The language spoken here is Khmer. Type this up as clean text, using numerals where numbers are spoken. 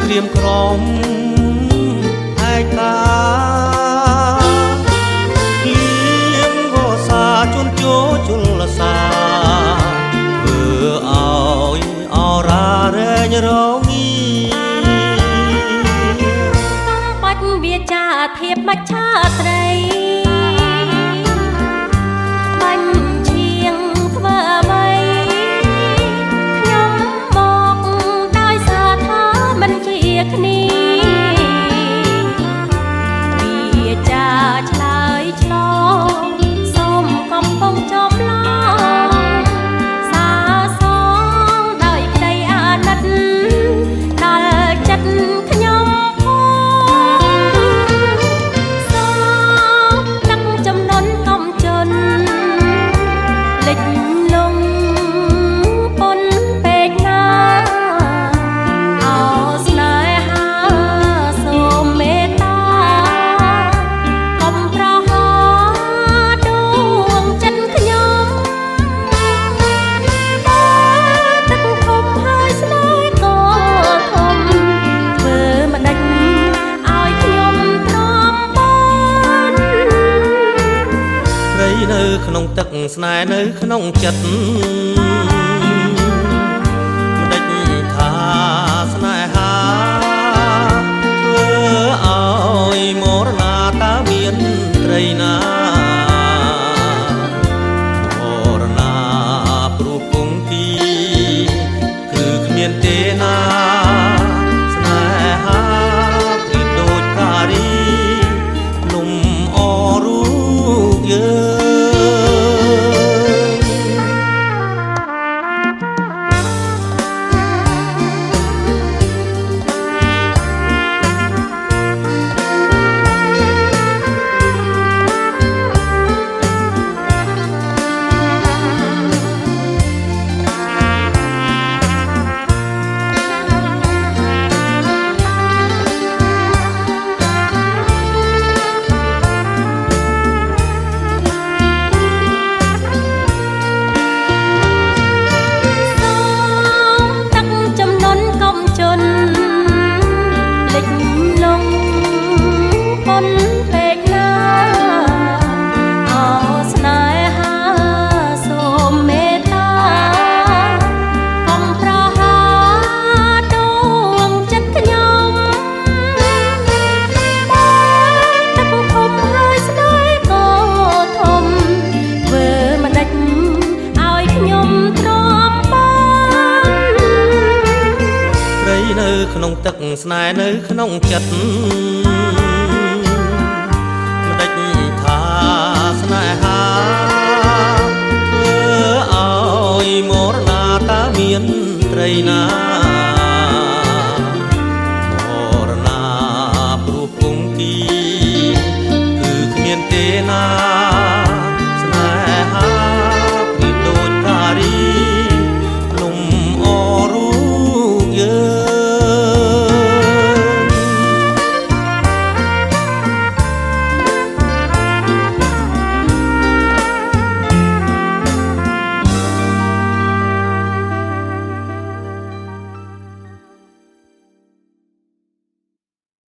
ក្រៀមក្រំឯកាលៀងវសាជន់ជោជលសាធ្វើឲ្យអរារែងរងាកំបាច់វាចាធៀបមច្ឆាត្រីនៅក្នុងទឹកស្នេហ៍នៅក្នុងចិត្តមិនដេចថាស្នេហាធ្វើឲ្យមរណាតើមានត្រីណាមរណាព្រោះគង់ទីគឺគ្មានទេណាស្នេហាប្រៀបដូចការីលំអរូបយើងនៅក្នុងទឹកស្នេហ៍នៅក្នុងចិត្តមិនដេចថាស្នេហាធ្វើឲ្យមរណាតើមានត្រីណាមរណាព្រោះគង់ទីគឺគ្មានទេណា